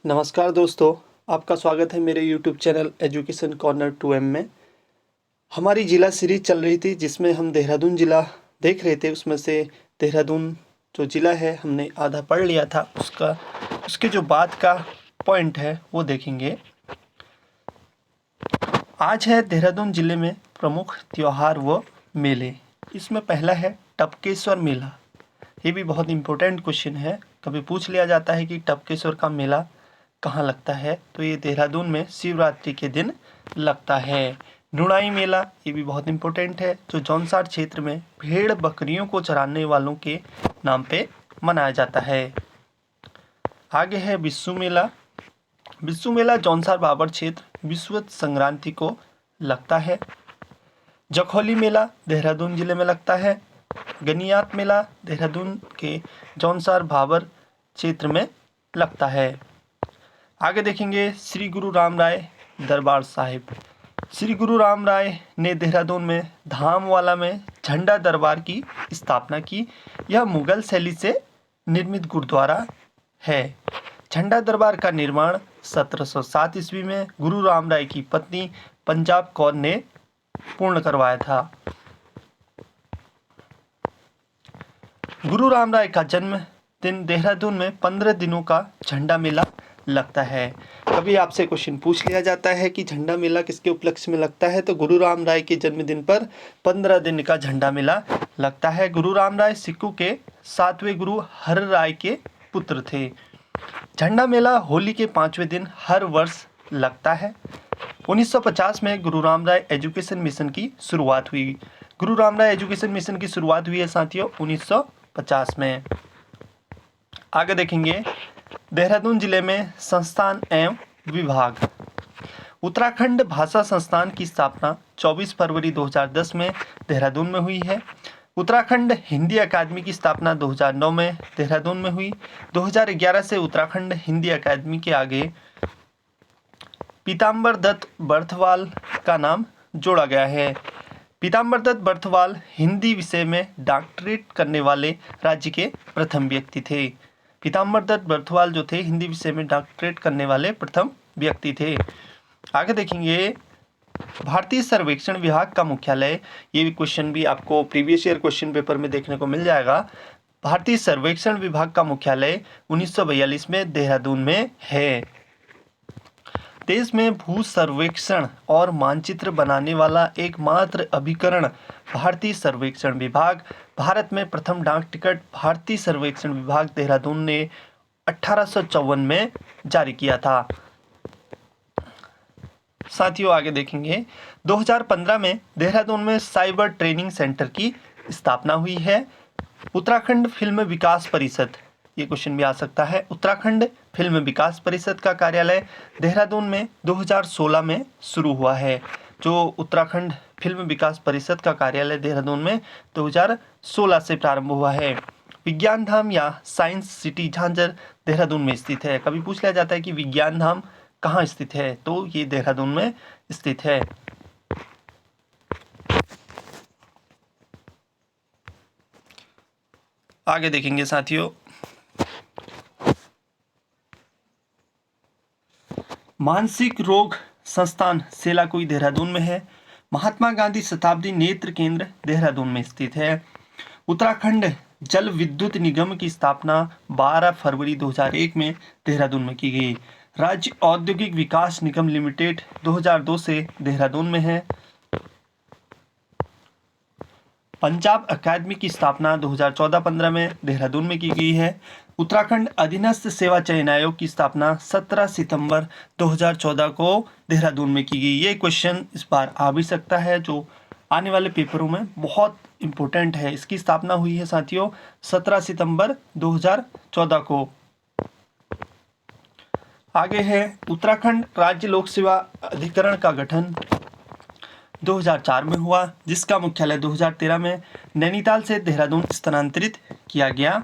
नमस्कार दोस्तों, आपका स्वागत है मेरे YouTube channel education corner 2M में। हमारी ज़िला सीरीज चल रही थी जिसमें हम देहरादून ज़िला देख रहे थे। उसमें से देहरादून जो ज़िला है हमने आधा पढ़ लिया था, उसके जो बाद का पॉइंट है वो देखेंगे। आज है देहरादून ज़िले में प्रमुख त्यौहार व मेले। इसमें पहला है टपकेश्वर मेला। ये भी बहुत इम्पोर्टेंट क्वेश्चन है, कभी पूछ लिया जाता है कि टपकेश्वर का मेला कहाँ लगता है, तो ये देहरादून में शिवरात्रि के दिन लगता है। नुणाई मेला, ये भी बहुत इम्पोर्टेंट है, जो जौनसार क्षेत्र में भेड़ बकरियों को चराने वालों के नाम पे मनाया जाता है। आगे है बिस्सू मेला। बिस्सू मेला जौनसार बाबर क्षेत्र विश्वत संक्रांति को लगता है। जखौली मेला देहरादून जिले में लगता है। गनियात मेला देहरादून के जौनसार भाबर क्षेत्र में लगता है। आगे देखेंगे श्री गुरु राम राय दरबार साहिब। श्री गुरु राम राय ने देहरादून में धामवाला में झंडा दरबार की स्थापना की। यह मुगल शैली से निर्मित गुरुद्वारा है। झंडा दरबार का निर्माण 1707 ईस्वी में गुरु राम राय की पत्नी पंजाब कौर ने पूर्ण करवाया था। गुरु राम राय का जन्म दिन देहरादून में 15 दिनों का झंडा मेला लगता है। कभी आपसे क्वेश्चन पूछ लिया जाता है कि झंडा मेला किसके उपलक्ष्य में लगता है, तो गुरु राम राय के जन्मदिन पर 15 दिन का झंडा मेला लगता है। गुरु राम राय सिक्खों के 7वें गुरु हर राय के पुत्र थे। झंडा मेला होली के 5वें दिन हर वर्ष लगता है। 1950 में गुरु राम राय एजुकेशन मिशन की शुरुआत हुई। गुरु राम राय एजुकेशन मिशन की शुरुआत हुई है साथियों 1950 में। आगे देखेंगे देहरादून जिले में संस्थान एवं विभाग। उत्तराखंड भाषा संस्थान की स्थापना 24 फरवरी 2010 में देहरादून में हुई है। उत्तराखंड हिंदी अकादमी की स्थापना 2009 में देहरादून में हुई। 2011 से उत्तराखंड हिंदी अकादमी के आगे पीताम्बर दत्त बर्थवाल का नाम जोड़ा गया है। पीताम्बर दत्त बर्थवाल हिंदी विषय में डॉक्टरेट करने वाले राज्य के प्रथम व्यक्ति थे। पीताम्बर दत्त बर्थवाल जो थे हिंदी विषय में डॉक्टरेट करने वाले प्रथम व्यक्ति थे। आगे देखेंगे भारतीय सर्वेक्षण विभाग का मुख्यालय। ये भी क्वेश्चन भी आपको प्रीवियस ईयर क्वेश्चन पेपर में देखने को मिल जाएगा। भारतीय सर्वेक्षण विभाग का मुख्यालय 1942 में देहरादून में है। देश में भू सर्वेक्षण और मानचित्र बनाने वाला एकमात्र अभिकरण भारतीय सर्वेक्षण विभाग। भारत में प्रथम डाक टिकट भारतीय सर्वेक्षण विभाग देहरादून ने 1854 में जारी किया था। साथियों आगे देखेंगे 2015 में देहरादून में साइबर ट्रेनिंग सेंटर की स्थापना हुई है। उत्तराखंड फिल्म विकास परिषद, ये क्वेश्चन भी आ सकता है। उत्तराखंड फिल्म विकास परिषद का कार्यालय देहरादून में 2016 में शुरू हुआ है। जो उत्तराखंड फिल्म विकास परिषद का कार्यालय देहरादून में 2016 से प्रारंभ हुआ है। विज्ञान धाम या साइंस सिटी झांझर देहरादून में स्थित है। कभी पूछ लिया जाता है कि विज्ञान धाम कहाँ स्थित है, तो ये देहरादून में स्थित है। आगे देखेंगे साथियों मानसिक रोग संस्थान सेलाकुई देहरादून में है। महात्मा गांधी शताब्दी नेत्र केंद्र देहरादून में स्थित है। उत्तराखंड जल विद्युत निगम की स्थापना 12 फरवरी 2001 में देहरादून में की गई। राज्य औद्योगिक विकास निगम लिमिटेड 2002 से देहरादून में है। पंजाब अकादमी की स्थापना 2014-15 में देहरादून में की गई है। उत्तराखंड अधीनस्थ सेवा चयन आयोग की स्थापना 17 सितंबर 2014 को देहरादून में की गई। ये क्वेश्चन इस बार आ भी सकता है, जो आने वाले पेपरों में बहुत इम्पोर्टेंट है। इसकी स्थापना हुई है साथियों 17 सितंबर 2014 को। आगे है उत्तराखंड राज्य लोक सेवा अधिकरण का गठन 2004 में हुआ, जिसका मुख्यालय 2013 में नैनीताल से देहरादून स्थानांतरित किया गया।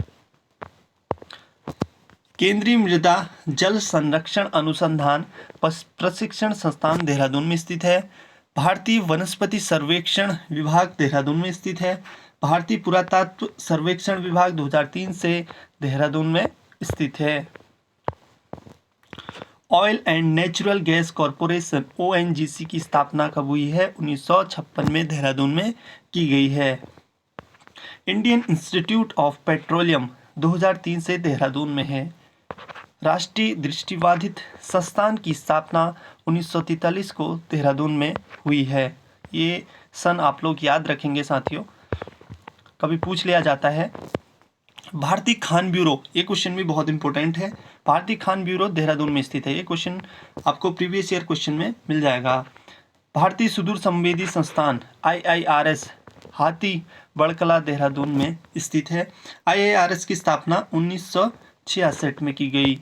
केंद्रीय मृदा जल संरक्षण अनुसंधान प्रशिक्षण संस्थान देहरादून में स्थित है। भारतीय वनस्पति सर्वेक्षण विभाग देहरादून में स्थित है। भारतीय पुरातत्व सर्वेक्षण विभाग 2003 से देहरादून में स्थित है। Oil and natural gas corporation ONGC की स्थापना कब हुई है? 1956 में देहरादून में की गई है। इंडियन इंस्टीट्यूट ऑफ पेट्रोलियम 2003 से देहरादून में है। राष्ट्रीय दृष्टिबाधित संस्थान की स्थापना 1943 को देहरादून में हुई है। ये सन आप लोग याद रखेंगे साथियों, कभी पूछ लिया जाता है। भारतीय खान ब्यूरो, ये क्वेश्चन भी बहुत इंपॉर्टेंट है। भारतीय खान ब्यूरो देहरादून में स्थित है। ये क्वेश्चन आपको प्रीवियस ईयर क्वेश्चन में मिल जाएगा। भारतीय सुदूर संवेदी संस्थान IIRS हाथी बड़कला देहरादून में स्थित है। IIRS की स्थापना 1966 में की गई।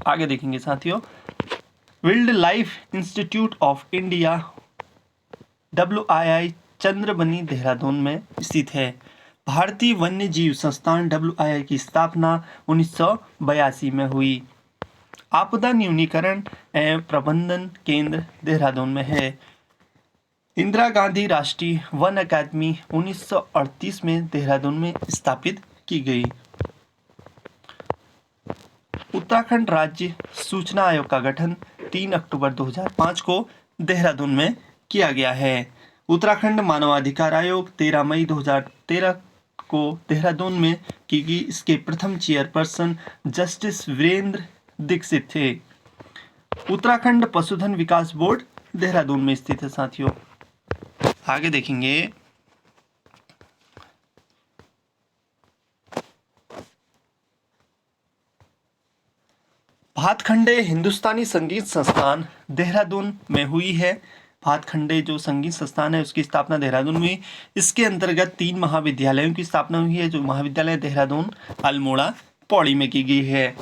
आगे देखेंगे साथियों, wild life institute of India WII Chandrabani Dehradun में स्थित है। भारतीय वन्य जीव संस्थान WII की स्थापना 1982 में हुई। आपदा न्यूनीकरण एवं प्रबंधन केंद्र देहरादून में है। इंदिरा गांधी राष्ट्रीय वन अकादमी 1938 में देहरादून में स्थापित की गई। उत्तराखंड राज्य सूचना आयोग का गठन 3 अक्टूबर 2005 को देहरादून में किया गया है। उत्तराखंड मानवाधिकार आयोग 13 मई 2013 को देहरादून में की गई। इसके प्रथम चेयरपर्सन जस्टिस वीरेंद्र दीक्षित थे। उत्तराखंड पशुधन विकास बोर्ड देहरादून में स्थित है साथियों। आगे देखेंगे, भातखंडे हिंदुस्तानी संगीत संस्थान देहरादून में हुई है। भातखंडे जो संगीत संस्थान है उसकी स्थापना देहरादून में हुई। इसके अंतर्गत 3 महाविद्यालयों की स्थापना हुई है, जो महाविद्यालय देहरादून, अल्मोड़ा, पौड़ी में की गई है।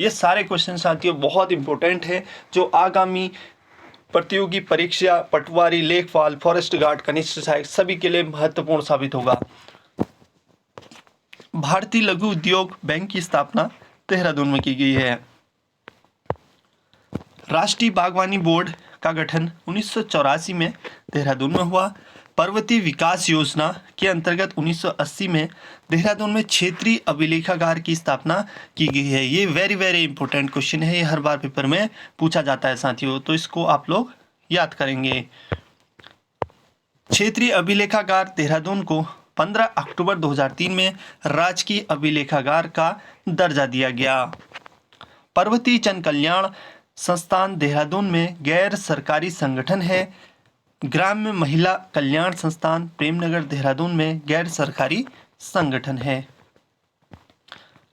ये सारे क्वेश्चन साथियों बहुत इंपॉर्टेंट है, जो आगामी प्रतियोगी परीक्षा, पटवारी, लेखपाल, फॉरेस्ट गार्ड, कनिष्ठ सहायक सभी के लिए महत्वपूर्ण साबित होगा। भारतीय लघु उद्योग बैंक की स्थापना देहरादून में की गई है। राष्ट्रीय बागवानी बोर्ड का गठन 1984 में देहरादून में हुआ। पर्वतीय विकास योजना के अंतर्गत 1980 में देहरादून में क्षेत्रीय अभिलेखागार की स्थापना की गई है। ये वेरी इंपॉर्टेंट क्वेश्चन है, ये हर बार पेपर में पूछा जाता है साथियों, तो इसको आप लोग याद करेंगे। क्षेत्रीय अभिलेखागार देहरादून को 15 अक्टूबर 2003 में राजकीय अभिलेखागार का दर्जा दिया गया। पर्वतीय जन कल्याण संस्थान देहरादून में गैर सरकारी संगठन है। ग्राम्य महिला कल्याण संस्थान प्रेमनगर देहरादून में गैर सरकारी संगठन है।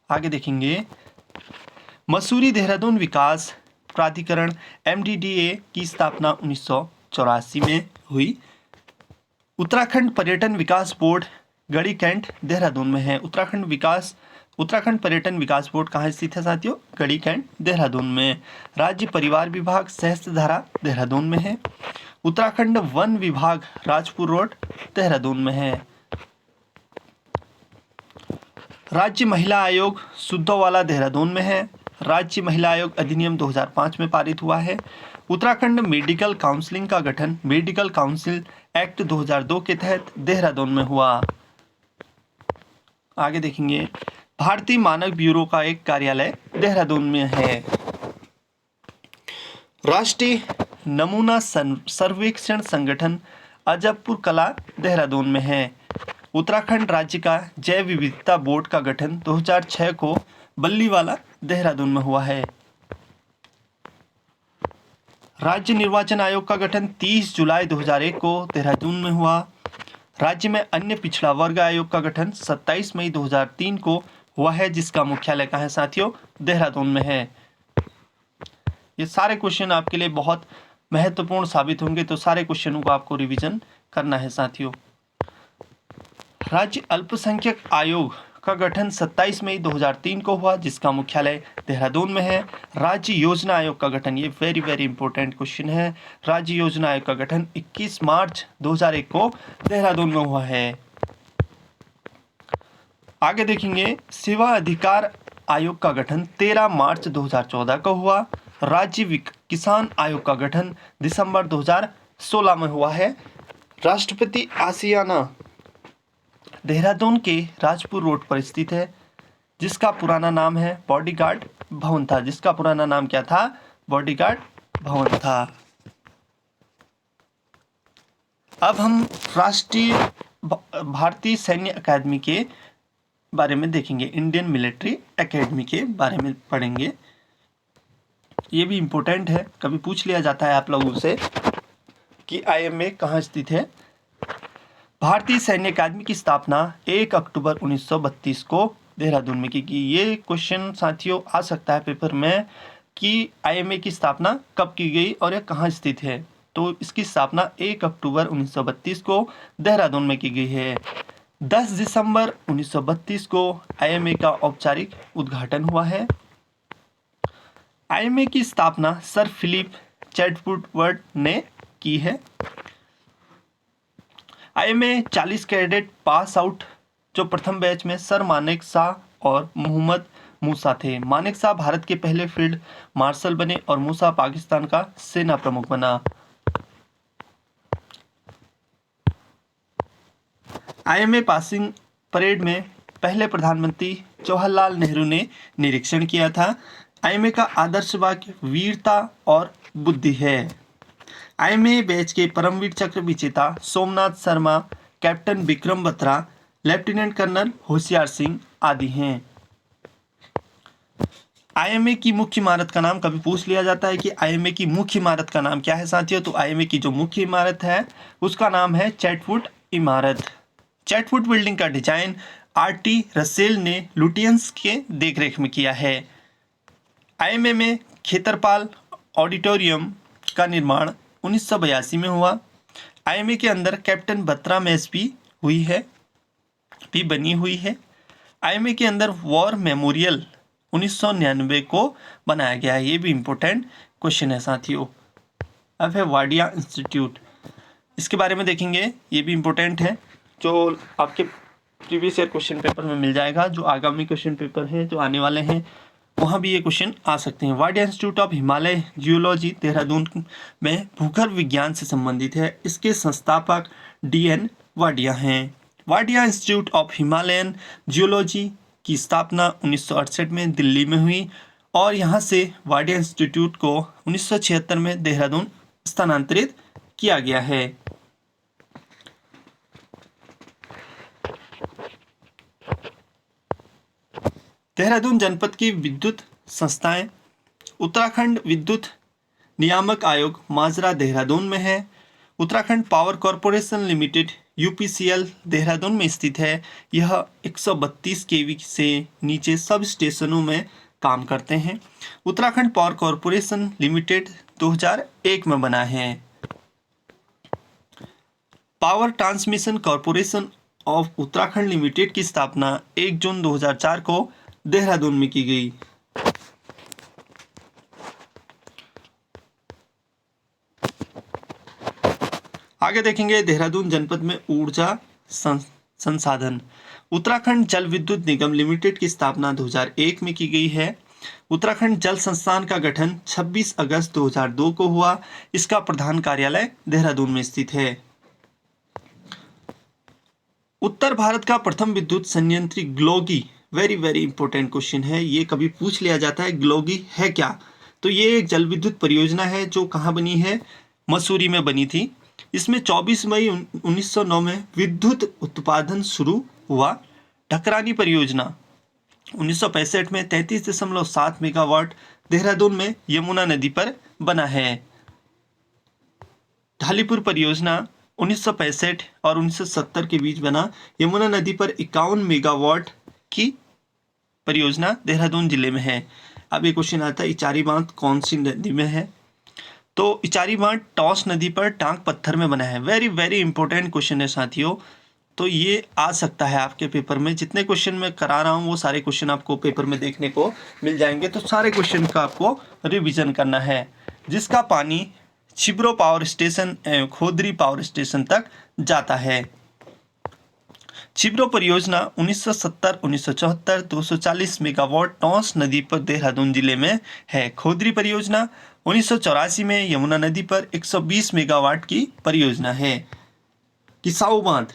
आगे देखेंगे, मसूरी देहरादून विकास प्राधिकरण MDDA की स्थापना 1984 में हुई। उत्तराखंड पर्यटन विकास बोर्ड गढ़ी कैंट देहरादून में है। उत्तराखंड पर्यटन विकास बोर्ड कहाँ स्थित है साथियों? गढ़ी कैंट देहरादून में। राज्य परिवार विभाग सहस्त्रधारा देहरादून में है। उत्तराखंड वन विभाग राजपुर रोड देहरादून में है। राज्य महिला आयोग सुद्धोवाला देहरादून में है। राज्य महिला आयोग अधिनियम 2005 में पारित हुआ है। उत्तराखंड मेडिकल काउंसिलिंग का गठन मेडिकल काउंसिल एक्ट 2002 के तहत देहरादून में हुआ। आगे देखेंगे, भारतीय मानक ब्यूरो का एक कार्यालय देहरादून में है। राष्ट्रीय नमूना सर्वेक्षण संगठन अजबपुर कला देहरादून में है। उत्तराखंड राज्य का जैव विविधता बोर्ड का गठन 2006 को बल्लीवाला देहरादून में हुआ है। राज्य निर्वाचन आयोग का गठन 30 जुलाई 2001 को देहरादून में हुआ। राज्य में अन्य पिछड़ा वर्ग आयोग का गठन 27 मई 2003 को हुआ है, जिसका मुख्यालय कहाँ है साथियों? देहरादून में है। ये सारे क्वेश्चन आपके लिए बहुत महत्वपूर्ण साबित होंगे, तो सारे क्वेश्चनों को आपको रिवीजन करना है साथियों। राज्य अल्पसंख्यक आयोग का गठन 27 मई 2003 को हुआ, जिसका मुख्यालय देहरादून में है। राज्य योजना आयोग का गठन, ये वेरी इंपॉर्टेंट क्वेश्चन है। राज्य योजना आयोग का गठन 21 मार्च 2001 को देहरादून में हुआ है। आगे देखेंगे, सेवा अधिकार आयोग का गठन 13 मार्च 2014 को हुआ। राज्य किसान आयोग का गठन दिसंबर 2016 में हुआ है। राष्ट्रपति आशियाना देहरादून के राजपुर रोड पर स्थित है। जिसका पुराना नाम है बॉडीगार्ड भवन था। जिसका पुराना नाम क्या था? बॉडीगार्ड भवन था। अब हम भारतीय सैन्य अकादमी के बारे में देखेंगे, इंडियन मिलिट्री एकेडमी के बारे में पढ़ेंगे। ये भी इम्पोर्टेंट है, कभी पूछ लिया जाता है आप लोगों से कि IMA कहाँ स्थित है। भारतीय सैन्य अकादमी की स्थापना 1 अक्टूबर 1932 को देहरादून में की गई। ये क्वेश्चन साथियों आ सकता है पेपर में कि IMA की स्थापना कब की गई और यह कहाँ स्थित है। तो इसकी स्थापना 1 अक्टूबर 1932 को देहरादून में की गई है। 10 दिसंबर 1932 को IMA का औपचारिक उद्घाटन हुआ है। IMA की स्थापना सर फिलिप चैडवुड ने की है। IMA 40 कैडेट पास आउट, जो प्रथम बैच में सर मानेक शाह और मोहम्मद मूसा थे। मानेक शाह भारत के पहले फील्ड मार्शल बने और मूसा पाकिस्तान का सेना प्रमुख बना। IMA पासिंग परेड में पहले प्रधानमंत्री जवाहरलाल नेहरू ने निरीक्षण किया था। IMA का आदर्श वाक्य वीरता और बुद्धि है। IMA बैच के परमवीर चक्र विजेता Somnath Sharma, captain Vikram Batra, lieutenant colonel Hoshiyar Singh आदि हैं। IMA की मुख्य इमारत का नाम कभी पूछ लिया जाता है कि IMA की मुख्य इमारत का नाम क्या है साथियों। तो IMA की जो मुख्य इमारत है उसका नाम है चैटवुड इमारत। चैटवुड बिल्डिंग का डिजाइन RT रसेल ने लुटियंस के देखरेख में किया है। IMA में खेतरपाल ऑडिटोरियम का निर्माण 1982 में हुआ। IMA के अंदर कैप्टन बत्रा मेस भी बनी हुई है। IMA के अंदर वॉर मेमोरियल 1999 को बनाया गया है। ये भी इम्पोर्टेंट क्वेश्चन है साथियों। अब है वाडिया इंस्टीट्यूट, इसके बारे में देखेंगे। ये भी इम्पोर्टेंट है, जो आपके प्रीवियस ईयर क्वेश्चन पेपर में मिल जाएगा। जो आगामी क्वेश्चन पेपर है जो आने वाले हैं वहाँ भी ये क्वेश्चन आ सकते हैं। Wadia institute of Himalaya geology Dehradun में भूगर्भ विज्ञान से संबंधित है। इसके संस्थापक DN वाडिया हैं। Wadia institute of Himalayan geology की स्थापना 1968 में दिल्ली में हुई और यहाँ से वाडिया इंस्टीट्यूट को 1976 में देहरादून स्थानांतरित किया गया है। देहरादून जनपद की विद्युत संस्थाएं, उत्तराखंड विद्युत नियामक आयोग माजरा देहरादून में है। Uttarakhand power corporation limited UPCL Dehradun में स्थित है। यह 132 kV से नीचे सब स्टेशनों में काम करते हैं। उत्तराखंड पावर कॉरपोरेशन लिमिटेड 2001 में बना है। Power transmission corporation of Uttarakhand limited की स्थापना 1 जून 2004 को देहरादून में की गई। आगे देखेंगे देहरादून जनपद में ऊर्जा संसाधन। उत्तराखंड जल विद्युत निगम लिमिटेड की स्थापना 2001 में की गई है। उत्तराखंड जल संस्थान का गठन 26 अगस्त 2002 को हुआ। इसका प्रधान कार्यालय देहरादून में स्थित है। उत्तर भारत का प्रथम विद्युत संयंत्र ग्लोगी, वेरी इंपॉर्टेंट क्वेश्चन है, ये कभी पूछ लिया जाता है। ग्लोगी है क्या? तो ये एक जल विद्युत परियोजना है जो कहाँ बनी है? मसूरी में बनी थी। इसमें 24 मई 1909 में विद्युत उत्पादन शुरू हुआ। ढकरानी परियोजना 1965 में 33.7 मेगावाट देहरादून में यमुना नदी पर बना है। ढालीपुर परियोजना 1965 और 1970 के बीच बना। यमुना नदी पर 51 मेगावाट की परियोजना देहरादून जिले में है। अब ये क्वेश्चन आता है इचारी बांध कौन सी नदी में है? तो इचारी बांध टॉस नदी पर टांग पत्थर में बना है। वेरी इंपॉर्टेंट क्वेश्चन है साथियों। तो ये आ सकता है आपके पेपर में। जितने क्वेश्चन मैं करा रहा हूँ वो सारे क्वेश्चन आपको पेपर में देखने को मिल जाएंगे। तो सारे क्वेश्चन का आपको रिवीजन करना है। जिसका पानी छिब्रो पावर स्टेशन एवं खोदरी पावर स्टेशन तक जाता है। छिब्रो परियोजना 1970-1974 240 मेगावाट टॉस नदी पर देहरादून जिले में है। खोदरी परियोजना 1984 में यमुना नदी पर 120 मेगावाट की परियोजना है। किसाऊ बांध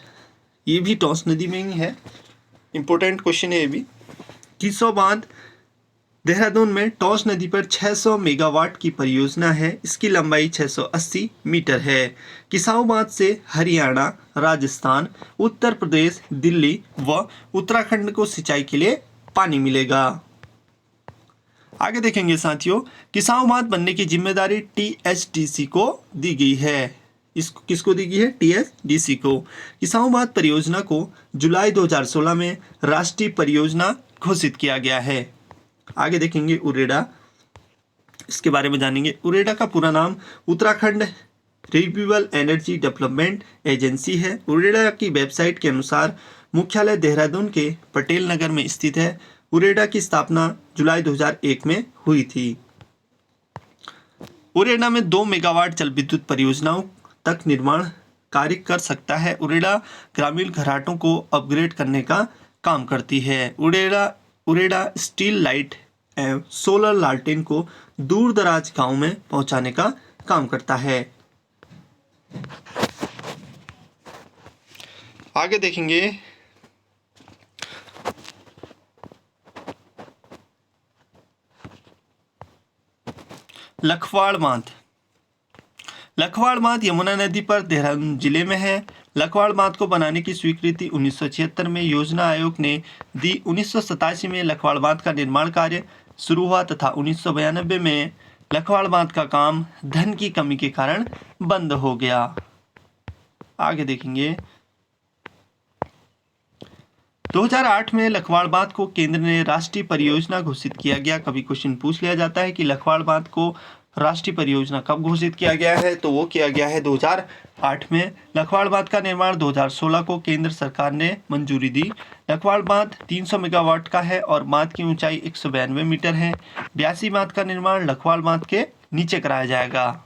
ये भी टॉस नदी में ही है। इंपॉर्टेंट क्वेश्चन है ये भी। किसौ बांध देहरादून में टॉस नदी पर 600 मेगावाट की परियोजना है। इसकी लंबाई 680 मीटर है। किसाऊ बांध से हरियाणा, राजस्थान, उत्तर प्रदेश, दिल्ली व उत्तराखंड को सिंचाई के लिए पानी मिलेगा। आगे देखेंगे साथियों, किसाऊ बांध बनने की जिम्मेदारी टीएचडीसी को दी गई है। इसको किसको दी गई है? टीएचडीसी को। किसाऊ बांध परियोजना को जुलाई 2016 में राष्ट्रीय परियोजना घोषित किया गया है। आगे देखेंगे उरेडा, इसके बारे में जानेंगे। उरेडा का पूरा नाम Uttarakhand renewable energy development agency है। उरेडा की वेबसाइट के अनुसार मुख्यालय देहरादून के पटेल नगर में स्थित है। उरेडा की स्थापना जुलाई 2001 में हुई थी। उरेडा में 2 मेगावाट जल विद्युत परियोजनाओं तक निर्माण कार्य कर सकता है। उरेडा ग्रामीण घराटों को अपग्रेड करने का काम करती है। उरेडा स्टील लाइट एवं सोलर लालटेन को दूर दराज गांव में पहुंचाने का काम करता है। आगे देखेंगे लखवाड़ बांध। लखवाड़ बांध यमुना नदी पर देहरादून जिले में है। लखवाड़ बांध को बनाने की स्वीकृति 1976 में योजना आयोग ने दी। 1987 में लखवाड़ बांध का निर्माण कार्य शुरू हुआ तथा 1992 में लखवाड़ बांध का काम धन की कमी के कारण बंद हो गया। आगे देखेंगे 2008 में लखवाड़ बांध को केंद्र ने राष्ट्रीय परियोजना घोषित किया गया। कभी क्वेश्चन पूछ लिया जाता है कि लखवाड़ बांध को राष्ट्रीय परियोजना कब घोषित किया गया है, तो वो किया गया है 2008 में। लखवाड़ बांध का निर्माण 2016 को केंद्र सरकार ने मंजूरी दी। लखवाड़ बांध 300 मेगावाट का है और बांध की ऊंचाई 192 मीटर है। 82 बांध का निर्माण लखवाड़ बांध के नीचे कराया जाएगा।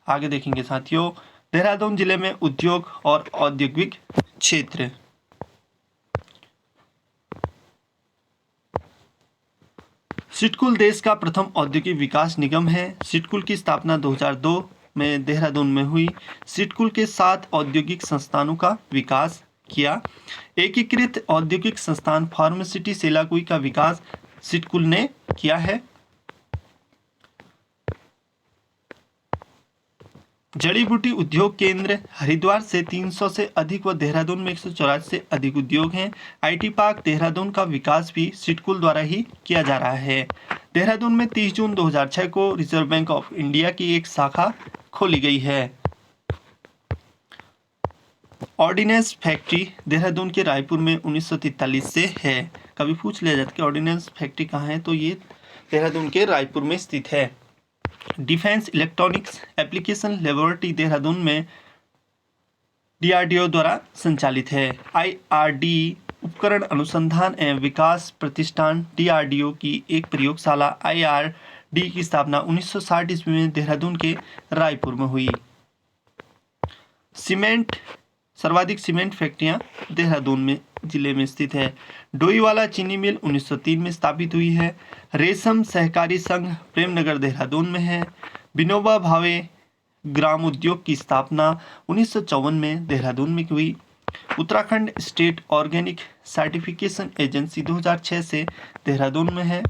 आगे देखेंगे साथियों, देहरादून जिले में उद्योग और औद्योगिक क्षेत्र। सिडकुल देश का प्रथम औद्योगिक विकास निगम है। सिडकुल की स्थापना 2002 में देहरादून में हुई। सिडकुल के 7 औद्योगिक संस्थानों का विकास किया। एकीकृत औद्योगिक संस्थान फार्मासिटी सेलाकुई का विकास सिडकुल ने किया है। जड़ी बूटी उद्योग केंद्र हरिद्वार से 300 से अधिक व देहरादून में 184 से अधिक उद्योग हैं। आईटी पार्क देहरादून का विकास भी सिडकुल द्वारा ही किया जा रहा है। देहरादून में 30 जून 2006 को रिजर्व बैंक ऑफ इंडिया की एक शाखा खोली गई है। ऑर्डिनेंस फैक्ट्री देहरादून के रायपुर में 1943 से है। कभी पूछ लिया जाता है कि ऑर्डिनेंस फैक्ट्री कहाँ है, तो ये देहरादून के रायपुर में स्थित है। Defence electronics application laboratory Dehradun में डीआरडीओ द्वारा संचालित है। आईआरडी उपकरण अनुसंधान एवं विकास प्रतिष्ठान डीआरडीओ की एक प्रयोगशाला आईआरडी की स्थापना 1960 ईस्वी में देहरादून के रायपुर में हुई। सर्वाधिक सीमेंट फैक्ट्रियां देहरादून में जिले में स्थित है। डोईवाला चीनी मिल 1903 में स्थापित हुई है। रेशम सहकारी संघ प्रेमनगर देहरादून में है। विनोबा भावे ग्राम उद्योग की स्थापना 1954 में देहरादून में हुई। Uttarakhand state organic certification agency 2006 से देहरादून में है।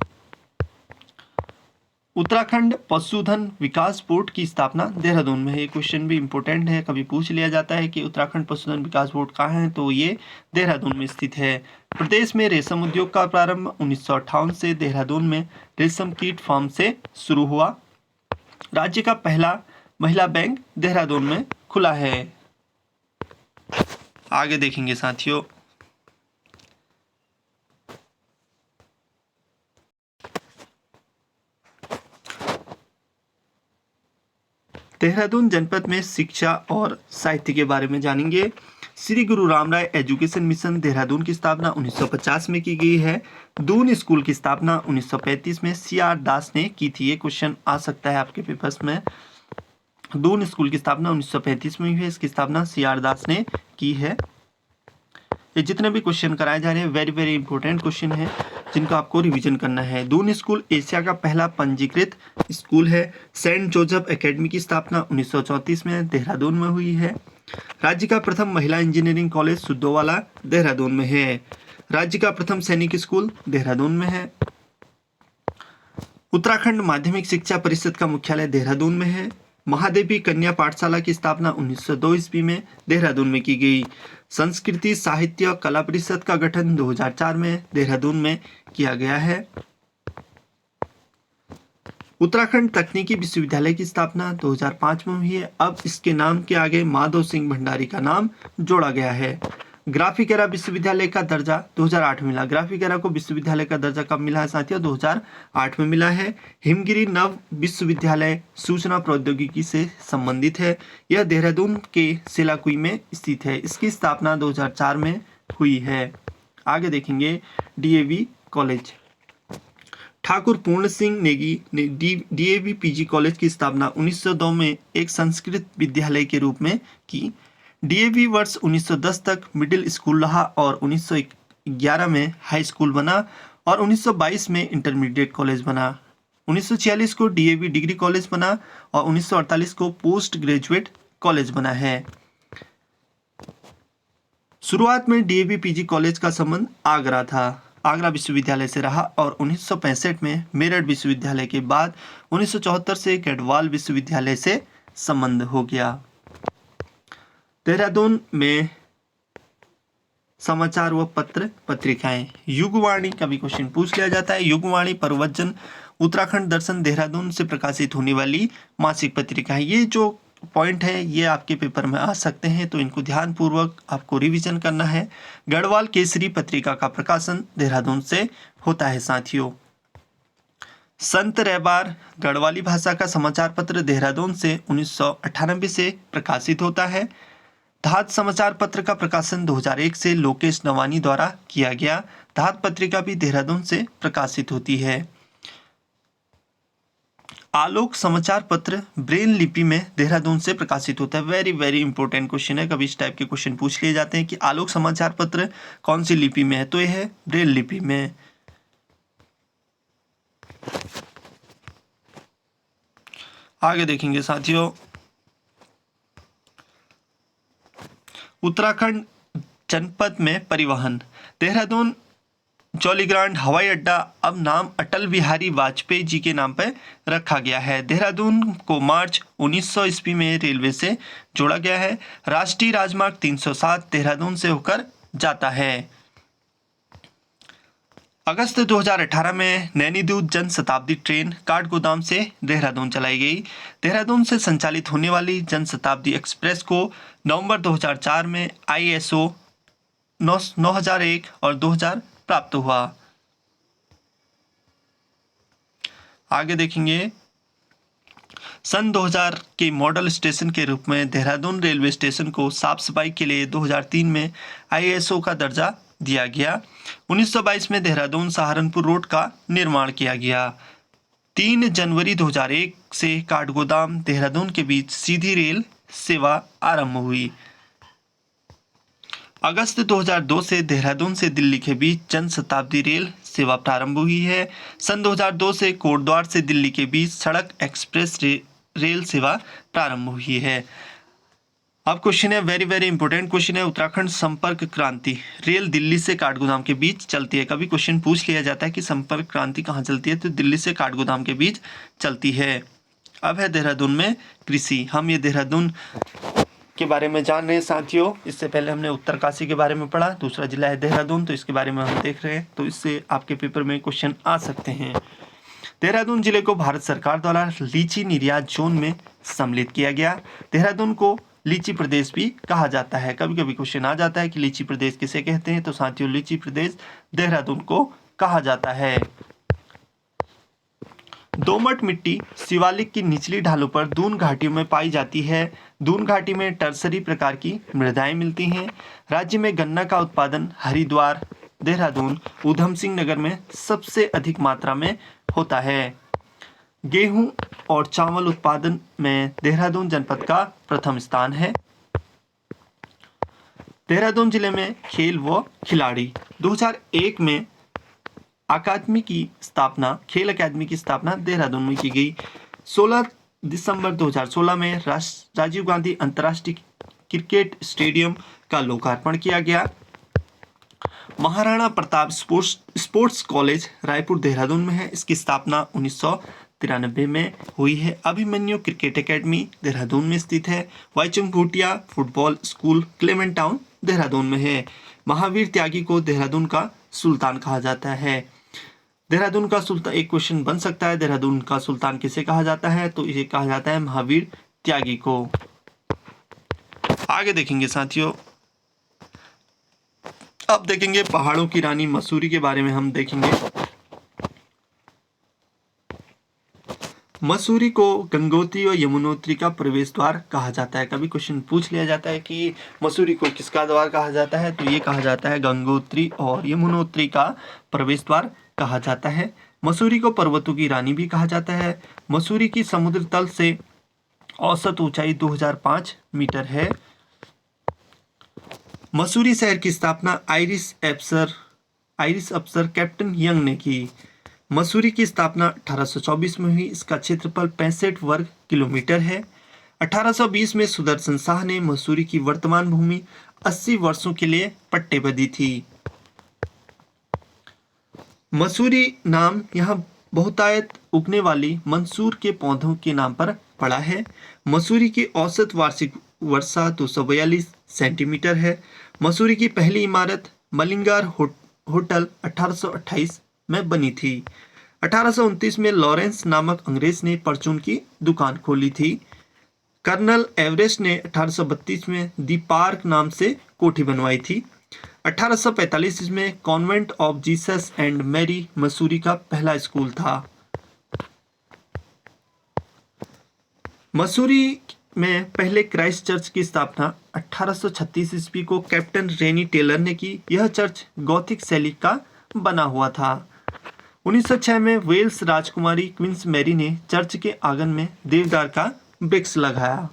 उत्तराखंड पशुधन विकास बोर्ड की स्थापना देहरादून में है। ये क्वेश्चन भी इंपॉर्टेंट है, कभी पूछ लिया जाता है कि उत्तराखंड पशुधन विकास बोर्ड कहाँ है, तो ये देहरादून में स्थित है। प्रदेश में रेशम उद्योग का प्रारंभ 1958 से देहरादून में रेशम कीट फार्म से शुरू हुआ। राज्य का पहला महिला बैंक देहरादून में खुला है। आगे देखेंगे साथियों, देहरादून जनपद में शिक्षा और साहित्य के बारे में जानेंगे। श्री गुरु रामराय एजुकेशन मिशन देहरादून की स्थापना 1950 में की गई है। दून स्कूल की स्थापना 1935 में सीआर दास ने की थी। ये क्वेश्चन आ सकता है आपके पेपर्स में। दून स्कूल की स्थापना 1935 में हुई है। इसकी स्थापना सीआर दास ने की है। ये जितने भी क्वेश्चन कराए जा रहे हैं वेरी वेरी इंपॉर्टेंट क्वेश्चन है, जिनको आपको रिवीजन करना है। दून स्कूल एशिया का पहला पंजीकृत स्कूल है। सेंट जोसेफ एकेडमी की स्थापना 1934 में देहरादून में हुई है। राज्य का प्रथम महिला इंजीनियरिंग कॉलेज सुद्धोवाला देहरादून में है। राज्य का प्रथम सैनिक स्कूल देहरादून में है। उत्तराखंड माध्यमिक शिक्षा परिषद का मुख्यालय देहरादून में है। महादेवी कन्या पाठशाला की स्थापना 1902 ईस्वी में देहरादून में की गई। संस्कृति साहित्य और कला परिषद का गठन 2004 में देहरादून में किया गया है। उत्तराखंड तकनीकी विश्वविद्यालय की स्थापना 2005 में हुई है। अब इसके नाम के आगे माधव सिंह भंडारी का नाम जोड़ा गया है। ग्राफिकेरा विश्वविद्यालय का दर्जा 2008 में मिला। ग्राफिकेरा को विश्वविद्यालय का दर्जा कब मिला है साथियों? 2008 में मिला है। हिमगिरी नव विश्वविद्यालय सूचना प्रौद्योगिकी से संबंधित है। यह देहरादून के सेलाकुई में स्थित है। इसकी स्थापना 2004 में हुई है। आगे देखेंगे डीएवी कॉलेज। ठाकुर पूर्ण सिंह नेगी ने डीएवी पीजी कॉलेज की स्थापना 1902 में एक संस्कृत विद्यालय के रूप में की। डीएवी वर्ष 1910 तक मिडिल स्कूल रहा और 1911 में हाई स्कूल बना और 1922 में इंटरमीडिएट कॉलेज बना। 1946 को डीएवी डिग्री कॉलेज बना और 1948 को पोस्ट ग्रेजुएट कॉलेज बना है। शुरुआत में डीएवी पीजी कॉलेज का संबंध आगरा था, आगरा विश्वविद्यालय से रहा और 1965 में मेरठ विश्वविद्यालय के बाद 1974 से गढ़वाल विश्वविद्यालय से संबंध हो गया। देहरादून में समाचार व पत्र पत्रिकाएं। युगवाणी का भी क्वेश्चन पूछ लिया जाता है। युगवाणी परवज्जन उत्तराखंड दर्शन देहरादून से प्रकाशित होने वाली मासिक पत्रिका है। ये जो पॉइंट है ये आपके पेपर में आ सकते हैं, तो इनको ध्यान पूर्वक आपको रिवीजन करना है। गढ़वाल केसरी पत्रिका का प्रकाशन देहरादून से होता है साथियों। संत रहबार गढ़वाली भाषा का समाचार पत्र देहरादून से 1998 से प्रकाशित होता है। धात समाचार पत्र का प्रकाशन 2001 से लोकेश नवानी द्वारा किया गया। धात पत्रिका भी देहरादून से प्रकाशित होती है। आलोक समाचार पत्र ब्रेल लिपि में देहरादून से प्रकाशित होता है। वेरी वेरी इंपॉर्टेंट क्वेश्चन है, कभी इस टाइप के क्वेश्चन पूछ लिए जाते हैं कि आलोक समाचार पत्र कौन सी लिपि में है, तो यह है ब्रेल लिपि में। आगे देखेंगे साथियों, उत्तराखंड जनपद में परिवहन। देहरादून जौलीग्रांट हवाई अड्डा अब नाम अटल बिहारी वाजपेयी जी के नाम पर रखा गया है। देहरादून को मार्च 1900 ईस्वी में रेलवे से जोड़ा गया है। राष्ट्रीय राजमार्ग 307 देहरादून से होकर जाता है। अगस्त 2018 में नैनीदूत जन शताब्दी ट्रेन काठगोदाम से देहरादून चलाई गई। देहरादून से संचालित होने वाली जन शताब्दी एक्सप्रेस को नवंबर 2004 में ISO 9001 और 2000 प्राप्त हुआ। आगे देखेंगे, सन 2000 के मॉडल स्टेशन के रूप में देहरादून रेलवे स्टेशन को साफ सफाई के लिए 2003 में ISO का दर्जा दिया गया। 1922 में देहरादून सहारनपुर रोड का निर्माण किया गया। 3 जनवरी 2001 से काठगोदाम देहरादून के बीच सीधी रेल सेवा आरंभ हुई। अगस्त 2002 से देहरादून से दिल्ली के बीच जन शताब्दी रेल सेवा प्रारंभ हुई है। सन 2002 से कोटद्वार से दिल्ली के बीच सड़क एक्सप्रेस रेल सेवा प्रारंभ हुई है। अब क्वेश्चन है, वेरी वेरी इंपॉर्टेंट क्वेश्चन है, उत्तराखंड संपर्क क्रांति रेल दिल्ली से काठगोदाम के बीच चलती है। कभी क्वेश्चन पूछ लिया जाता है कि संपर्क क्रांति कहाँ चलती है, तो दिल्ली से काठगोदाम के बीच चलती है। अब है देहरादून में कृषि। हम ये देहरादून के बारे में जान रहे हैं साथियों। इससे पहले हमने उत्तरकाशी के बारे में पढ़ा, दूसरा जिला है देहरादून, तो इसके बारे में हम देख रहे हैं, तो इससे आपके पेपर में क्वेश्चन आ सकते हैं। देहरादून जिले को भारत सरकार द्वारा लीची निर्यात जोन में सम्मिलित किया गया। देहरादून को लीची प्रदेश भी कहा जाता है। कभी कभी क्वेश्चन आ जाता है कि लीची प्रदेश किसे कहते हैं, तो साथियों लीची प्रदेश देहरादून को कहा जाता है। दोमट मिट्टी शिवालिक की निचली ढालों पर दून घाटियों में पाई जाती है। दून घाटी में टर्सरी प्रकार की मृदाएं मिलती हैं। राज्य में गन्ना का उत्पादन हरिद्वार, देहरादून, ऊधम सिंह नगर में सबसे अधिक मात्रा में होता है। गेहूं और चावल उत्पादन में देहरादून जनपद का प्रथम स्थान है। देहरादून जिले में खेल व खिलाड़ी 2001 में अकादमी की स्थापना, खेल अकादमी की स्थापना देहरादून में की गई। 16 दिसंबर 2016 में राजीव गांधी अंतर्राष्ट्रीय क्रिकेट स्टेडियम का लोकार्पण किया गया। महाराणा प्रताप स्पोर्ट्स कॉलेज रायपुर देहरादून में है। इसकी स्थापना 1993 में हुई है। अभिमन्यु क्रिकेट एकेडमी देहरादून में स्थित है। Bhaichung Bhutia football school Clement Town Dehradun में है। महावीर त्यागी को देहरादून का सुल्तान कहा जाता है। देहरादून का सुल्तान, एक क्वेश्चन बन सकता है, देहरादून का सुल्तान किसे कहा जाता है? तो इसे कहा जाता है महावीर त्यागी को। आगे देखेंगे साथियों, अब देखेंगे पहाड़ों की रानी मसूरी के बारे में हम देखेंगे। मसूरी को गंगोत्री और यमुनोत्री का प्रवेश द्वार कहा जाता है। कभी क्वेश्चन पूछ लिया जाता है कि मसूरी को किसका द्वार कहा जाता है, तो ये कहा जाता है गंगोत्री और यमुनोत्री का प्रवेश द्वार कहा जाता है। मसूरी को पर्वतों की रानी भी कहा जाता है। मसूरी की समुद्र तल से औसत ऊंचाई 2005 मीटर है। मसूरी शहर की स्थापना आयरिश अफसर कैप्टन यंग ने की। मसूरी की स्थापना 1824 में हुई। इसका क्षेत्रफल 65 वर्ग किलोमीटर है। 1820 में सुदर्शन शाह ने मसूरी की वर्तमान भूमि 80 वर्षों के लिए पट्टेबंदी थी। मसूरी नाम यहाँ बहुतायत उगने वाली मंसूर के पौधों के नाम पर पड़ा है। मसूरी की औसत वार्षिक वर्षा 242 सेंटीमीटर है। मसूरी की पहली इमारत मलिंगार होटल 1828 में बनी थी। 1829 में लॉरेंस नामक अंग्रेज ने परचून की दुकान खोली थी। कर्नल एवरेस्ट ने 1832 में दी पार्क नाम से कोठी बनवाई थी। 1845 में convent of Jesus and Mary Mussoorie का पहला स्कूल था। मसूरी में पहले क्राइस्ट चर्च की स्थापना 1836 ईस्वी को कैप्टन रेनी टेलर ने की। यह चर्च गॉथिक शैली का बना हुआ था। 1906 में वेल्स राजकुमारी क्वींस मैरी ने चर्च के आंगन में देवदार का वृक्ष लगाया।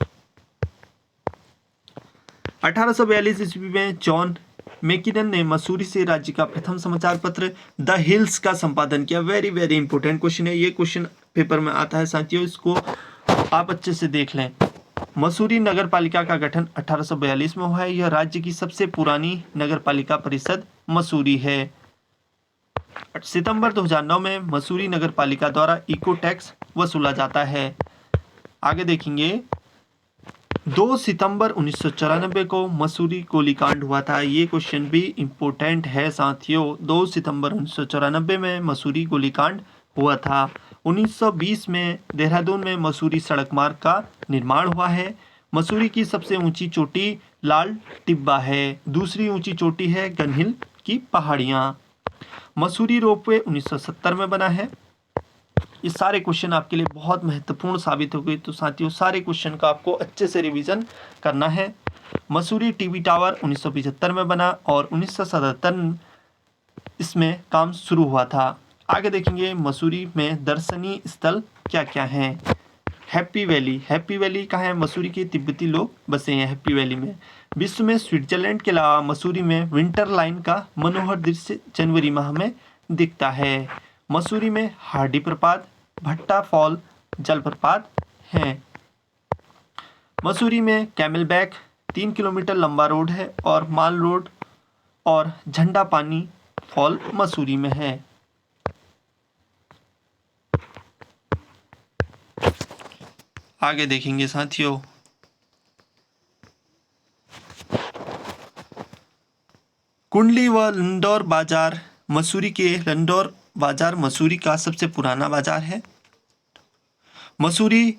1842 ईस्वी में जॉन मैकिनन ने मसूरी से राज्य का प्रथम समाचार पत्र द हिल्स का संपादन किया। वेरी वेरी इंपॉर्टेंट क्वेश्चन है, ये क्वेश्चन पेपर में आता है साथियों, इसको आप अच्छे से देख लें। मसूरी नगर पालिका का गठन 1842 में हुआ है। यह राज्य की सबसे पुरानी नगर पालिका परिषद मसूरी है। सितंबर 2009 में मसूरी नगर पालिका द्वारा इको टैक्स वसूला जाता है। आगे देखेंगे, 2 सितंबर 1994 को मसूरी गोलीकांड हुआ था। ये क्वेश्चन भी इम्पोर्टेंट है साथियों। 2 सितंबर 1994 में मसूरी गोलीकांड हुआ था। 1920 में देहरादून में मसूरी सड़क मार्ग का निर्माण हुआ है। मसूरी की सबसे ऊंची चोटी लाल टिब्बा है। दूसरी ऊंची चोटी है गनहिल की पहाड़ियाँ। मसूरी रोपवे 1970 में बना है। ये सारे क्वेश्चन आपके लिए बहुत महत्वपूर्ण साबित हो गए। तो साथियों, सारे क्वेश्चन का आपको अच्छे से रिवीजन करना है। मसूरी टीवी टावर 1975 में बना और 1977 इसमें काम शुरू हुआ था। आगे देखेंगे मसूरी में दर्शनीय स्थल क्या क्या हैं। हैप्पी वैली कहाँ है? मसूरी के तिब्बती लोग बसे हैं हैप्पी वैली में। विश्व में स्विट्जरलैंड के अलावा मसूरी में विंटर लाइन का मनोहर दृश्य जनवरी माह में दिखता है। मसूरी में हार्डी प्रपात, भट्टा फॉल जलप्रपात हैं। मसूरी में कैमलबैक 3 किलोमीटर लंबा रोड है और माल रोड और झंडा पानी फॉल मसूरी में है। आगे देखेंगे साथियों, कुंडली व लंडौर बाजार मसूरी के लंडौर बाजार मसूरी का सबसे पुराना बाजार है। मसूरी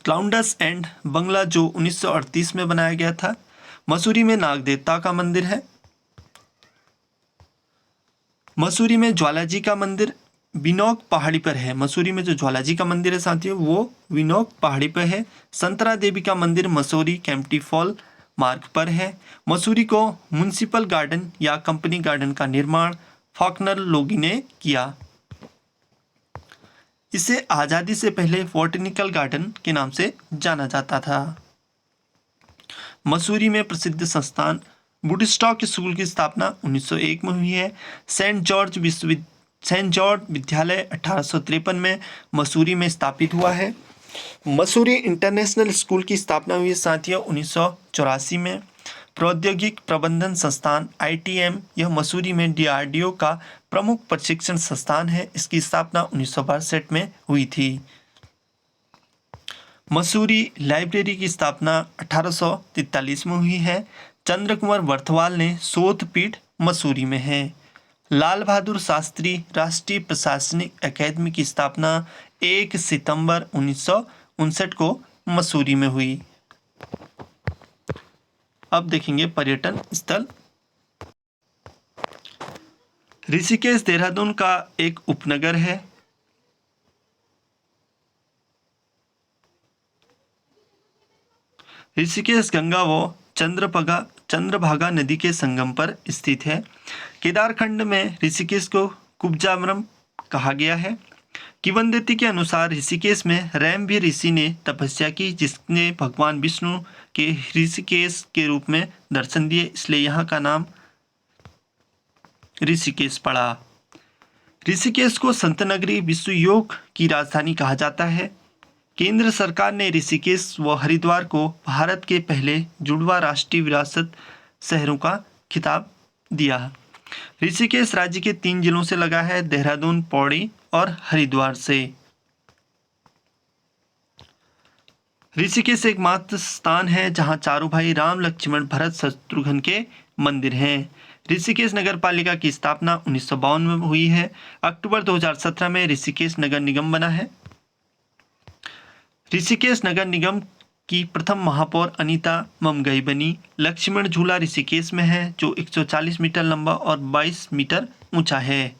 क्लाउंडस एंड बंगला जो 1938 में बनाया गया था। मसूरी में नाग देवता का मंदिर है। मसूरी में ज्वालाजी का मंदिर विनोक पहाड़ी पर है। मसूरी में जो ज्वालाजी का मंदिर है साथियों वो विनोक पहाड़ी पर है। संतरा देवी का मंदिर मसूरी कैंपटी फॉल मार्ग पर है। मसूरी को म्युनिसिपल गार्डन या कंपनी गार्डन का निर्माण फॉकनर लोगी ने किया। इसे आज़ादी से पहले बोटैनिकल गार्डन के नाम से जाना जाता था। मसूरी में प्रसिद्ध संस्थान वुडस्टॉक स्कूल की स्थापना 1901 में हुई है। सेंट जॉर्ज विद्यालय 1853 में मसूरी में स्थापित हुआ है। मसूरी इंटरनेशनल स्कूल की स्थापना हुई साथियों 1984 में। प्रौद्योगिक प्रबंधन संस्थान ITM, यह मसूरी में DRDO का प्रमुख प्रशिक्षण संस्थान है। इसकी स्थापना 1962 में हुई थी। मसूरी लाइब्रेरी की स्थापना 1843 में हुई है। चंद्र कुमार बर्थवाल ने शोध पीठ मसूरी में है। लाल बहादुर शास्त्री राष्ट्रीय प्रशासनिक अकादमी की स्थापना 1 सितंबर 1959 को मसूरी में हुई। अब देखेंगे पर्यटन स्थल। ऋषिकेश देहरादून का एक उपनगर है। ऋषिकेश गंगा व चंद्रभागा नदी के संगम पर स्थित है। केदारखंड में ऋषिकेश को कुब्जामरम कहा गया है। किंवदंती के अनुसार ऋषिकेश में रैमवीर ऋषि ने तपस्या की, जिसने भगवान विष्णु के ऋषिकेश के रूप में दर्शन दिए, इसलिए यहाँ का नाम ऋषिकेश पड़ा। ऋषिकेश को संत नगरी विश्व योग की राजधानी कहा जाता है। केंद्र सरकार ने ऋषिकेश व हरिद्वार को भारत के पहले जुड़वा राष्ट्रीय विरासत शहरों का खिताब दिया। ऋषिकेश राज्य के 3 जिलों से लगा है, देहरादून, पौड़ी और हरिद्वार से। ऋषिकेश एकमात्र स्थान है जहां चारों भाई राम, लक्ष्मण, भरत, शत्रुघ्न के मंदिर हैं। ऋषिकेश नगर पालिका की स्थापना 1952 में हुई है। अक्टूबर 2017 में ऋषिकेश नगर निगम बना है। ऋषिकेश नगर निगम की प्रथम महापौर अनीता ममगई बनी। लक्ष्मण झूला ऋषिकेश में है, जो 140 मीटर लंबा और 22 मीटर ऊंचा है।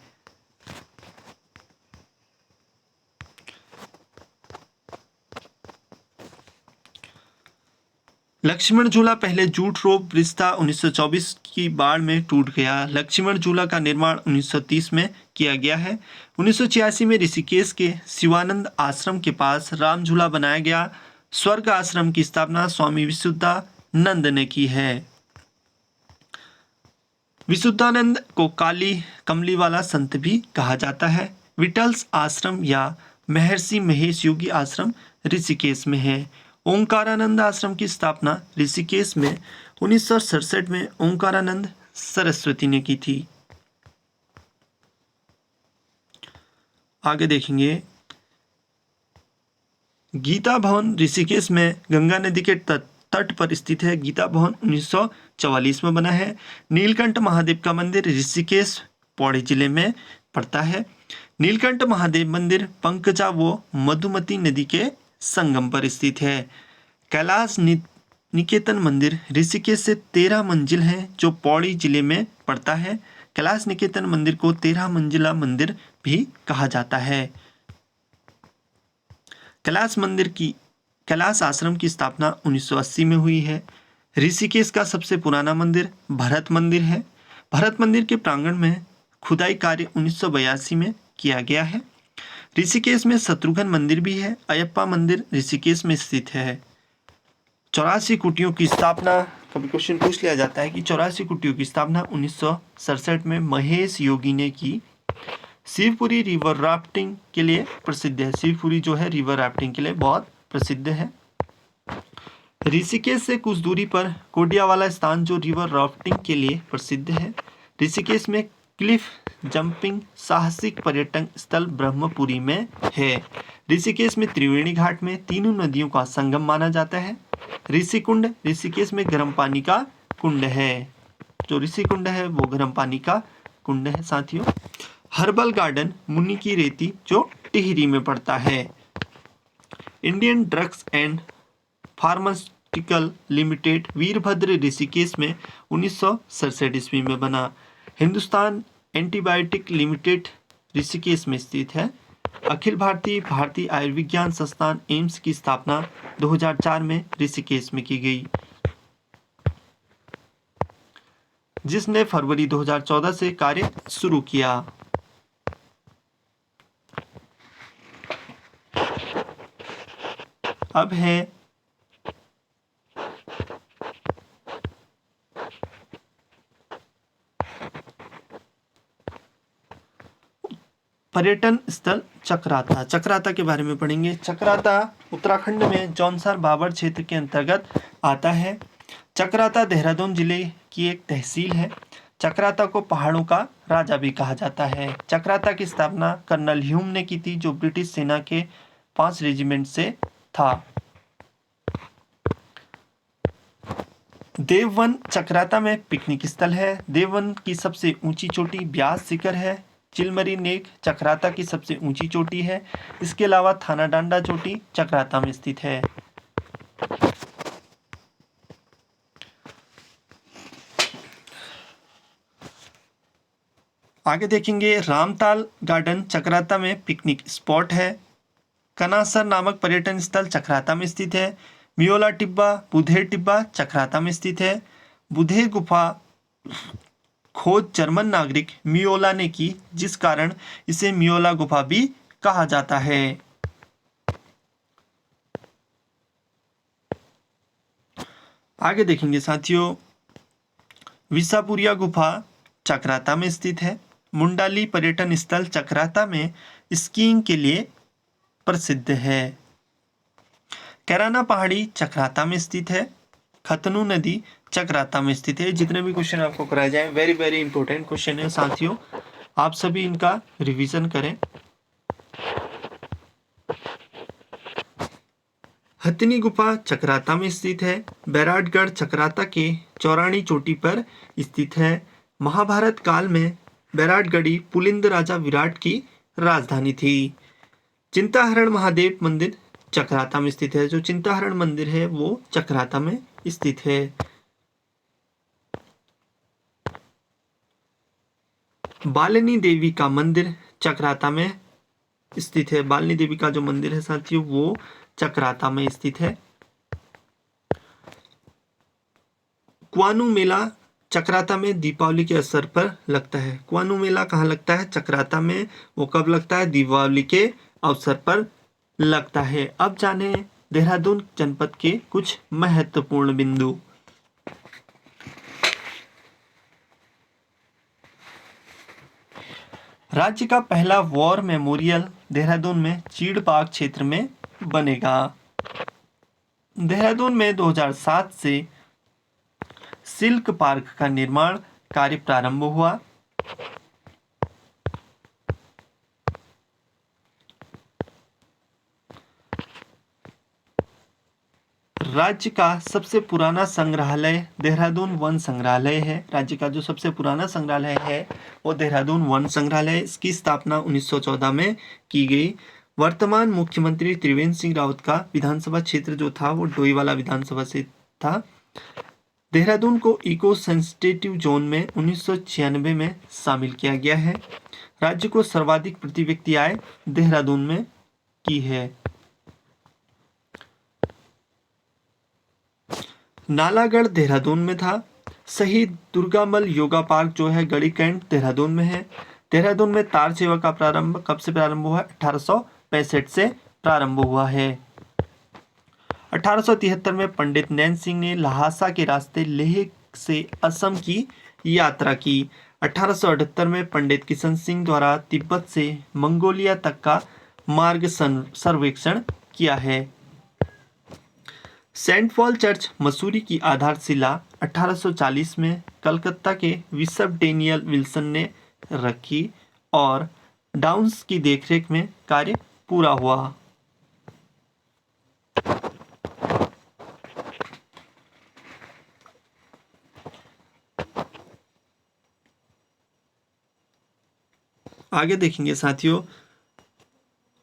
लक्ष्मण झूला पहले जूट रोप रिश्ता 1924 की बाढ़ में टूट गया। लक्ष्मण झूला का निर्माण 1930 में किया गया है। 1986 में ऋषिकेश के शिवानंद आश्रम के पास राम झूला बनाया गया। स्वर्ग आश्रम की स्थापना स्वामी विशुद्धानंद ने की है। विशुद्धानंद को कमली वाला संत भी कहा जाता है। विटल्स आश्रम या महर्षि महेश योगी आश्रम ऋषिकेश में है। ओंकारानंद आश्रम की स्थापना ऋषिकेश में 1967 में ओंकारानंद सरस्वती ने की थी। आगे देखेंगे गीता भवन ऋषिकेश में गंगा नदी के तट पर स्थित है। गीता भवन 1944 में बना है। नीलकंठ महादेव का मंदिर ऋषिकेश पौड़ी जिले में पड़ता है। नीलकंठ महादेव मंदिर पंकजा व मधुमती नदी के संगम पर स्थित है। कैलाश निकेतन मंदिर ऋषिकेश से 13 मंजिल है, जो पौड़ी जिले में पड़ता है। कैलाश निकेतन मंदिर को 13 मंजिला मंदिर भी कहा जाता है। कैलाश आश्रम की स्थापना 1980 में हुई है। ऋषिकेश का सबसे पुराना मंदिर भरत मंदिर है। भरत मंदिर के प्रांगण में खुदाई कार्य 1982 में किया गया है। ऋषिकेश में शत्रुघ्न मंदिर भी है। अयप्पा मंदिर ऋषिकेश में स्थित है। 84 कुटियों की स्थापना, कभी क्वेश्चन पूछ लिया जाता है कि 84 कुटियों की स्थापना 1967 में महेश योगी ने की। शिवपुरी रिवर राफ्टिंग के लिए प्रसिद्ध है। शिवपुरी जो है रिवर राफ्टिंग के लिए बहुत प्रसिद्ध है। ऋषिकेश से कुछ दूरी पर कोडियावाला स्थान जो रिवर राफ्टिंग के लिए प्रसिद्ध है। ऋषिकेश में क्लिफ जंपिंग साहसिक पर्यटन स्थल ब्रह्मपुरी में है। ऋषिकेश में त्रिवेणी घाट में तीनों नदियों का संगम माना जाता है। ऋषिकुंड ऋषिकेश में गर्म पानी का कुंड है। जो ऋषिकुंड है वो गर्म पानी का कुंड है साथियों। हर्बल गार्डन मुनि की रेती जो टिहरी में पड़ता है। Indian drugs and pharmaceutical limited Virbhadra Rishikesh में 1967 ईस्वी में बना। हिंदुस्तान एंटीबायोटिक लिमिटेड ऋषिकेश में स्थित है। अखिल भारतीय आयुर्विज्ञान संस्थान एम्स की स्थापना 2004 में ऋषिकेश में की गई, जिसने फरवरी 2014 से कार्य शुरू किया। अब है पर्यटन स्थल चक्राता। चक्राता के बारे में पढ़ेंगे। चक्राता उत्तराखंड में जौनसार बाबर क्षेत्र के अंतर्गत आता है। चक्राता देहरादून जिले की एक तहसील है। चक्राता को पहाड़ों का राजा भी कहा जाता है। चक्राता की स्थापना कर्नल ह्यूम ने की थी, जो ब्रिटिश सेना के 5 रेजिमेंट से था। देववन चक्राता में पिकनिक स्थल है। देववन की सबसे ऊंची चोटी ब्यास शिखर है। चिलमरी नेक चक्राता की सबसे ऊंची चोटी है। इसके अलावा थाना डांडा चोटी चक्राता में स्थित है। आगे देखेंगे, रामताल गार्डन चक्राता में पिकनिक स्पॉट है। कनासर नामक पर्यटन स्थल चक्राता में स्थित है। मियोला टिब्बा बुधे टिब्बा चक्राता में स्थित है। बुधे गुफा खोज जर्मन नागरिक मियोला ने की, जिस कारण इसे मियोला गुफा भी कहा जाता है। आगे देखेंगे साथियों, विसापुरिया गुफा चक्राता में स्थित है। मुंडाली पर्यटन स्थल चक्राता में स्कीइंग के लिए प्रसिद्ध है। कैराना पहाड़ी चक्राता में स्थित है। खतनू नदी चक्राता में स्थित है। जितने भी क्वेश्चन आपको कराए जाए वेरी वेरी इंपॉर्टेंट क्वेश्चन है साथियों, आप सभी इनका रिवीजन करें। हथनी गुफा चक्राता में स्थित है। बैराटगढ़ चक्राता के चौरानी चोटी पर स्थित है। महाभारत काल में बैराटगढ़ी पुलिंद राजा विराट की राजधानी थी। चिंताहरण महादेव मंदिर चक्राता में स्थित है। जो चिंताहरण मंदिर है वो चक्राता में स्थित है। बालिनी देवी का मंदिर चक्राता में स्थित है। बालिनी देवी का जो मंदिर है साथियों वो चक्राता में स्थित है। कुआनू मेला चक्राता में दीपावली के अवसर पर लगता है। कुआनू मेला कहाँ लगता है? चक्राता में। वो कब लगता है? दीपावली के अवसर पर लगता है। अब जाने देहरादून जनपद के कुछ महत्वपूर्ण बिंदु। राज्य का पहला वॉर मेमोरियल देहरादून में चीड़बाग क्षेत्र में बनेगा। देहरादून में 2007 से सिल्क पार्क का निर्माण कार्य प्रारंभ हुआ। राज्य का सबसे पुराना संग्रहालय देहरादून वन संग्रहालय है। राज्य का जो सबसे पुराना संग्रहालय है वो देहरादून वन संग्रहालय। इसकी स्थापना 1914 में की गई। वर्तमान मुख्यमंत्री त्रिवेंद्र सिंह रावत का विधानसभा क्षेत्र जो था वो डोईवाला विधानसभा से था। देहरादून को इको सेंसिटिव जोन में 1996 में शामिल किया गया है। राज्य को सर्वाधिक प्रति व्यक्ति आय देहरादून में की है। नालागढ़ देहरादून में था। शहीद दुर्गामल योगा पार्क जो है गढ़ी कैंट देहरादून में है। देहरादून में तार सेवा का प्रारंभ कब से प्रारंभ हुआ? 1865 से प्रारंभ हुआ है। 1873 में पंडित नैन सिंह ने लहासा के रास्ते लेह से असम की यात्रा की। 1878 में पंडित किशन सिंह द्वारा तिब्बत से मंगोलिया तक का मार्ग सर्वेक्षण किया है। सेंट पॉल चर्च मसूरी की आधारशिला 1840 में कलकत्ता के बिशप डेनियल विल्सन ने रखी और डाउन्स की देखरेख में कार्य पूरा हुआ। आगे देखेंगे साथियों,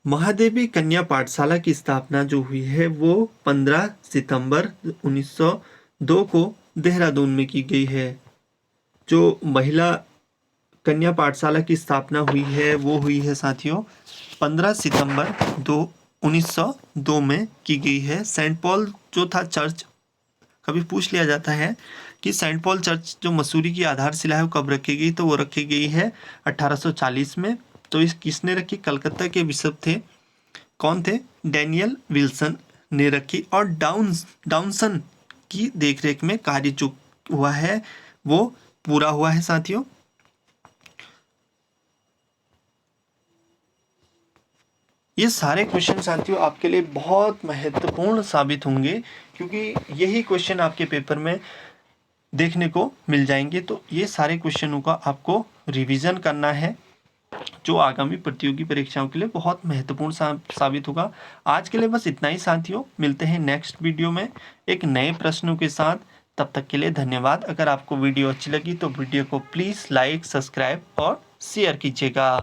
महादेवी कन्या पाठशाला की स्थापना जो हुई है वो 15 सितंबर 1902 को देहरादून में की गई है। जो महिला कन्या पाठशाला की स्थापना हुई है वो हुई है साथियों 15 सितंबर 1902 में की गई है। सेंट पॉल जो था चर्च, कभी पूछ लिया जाता है कि सेंट पॉल चर्च जो मसूरी की आधारशिला है वो कब रखी गई, तो वो रखी गई है 1840 में। तो इस किसने रखी? कलकत्ता के बिशप थे, कौन थे? डेनियल विल्सन ने रखी। और डाउनसन की देखरेख में कार्य जो हुआ है वो पूरा हुआ है साथियों। ये सारे क्वेश्चन साथियों आपके लिए बहुत महत्वपूर्ण साबित होंगे, क्योंकि यही क्वेश्चन आपके पेपर में देखने को मिल जाएंगे। तो ये सारे क्वेश्चनों का आपको रिवीजन करना है, जो आगामी प्रतियोगी परीक्षाओं के लिए बहुत महत्वपूर्ण साबित होगा। आज के लिए बस इतना ही साथियों, मिलते हैं नेक्स्ट वीडियो में एक नए प्रश्नों के साथ। तब तक के लिए धन्यवाद। अगर आपको वीडियो अच्छी लगी तो वीडियो को प्लीज़ लाइक, सब्सक्राइब और शेयर कीजिएगा।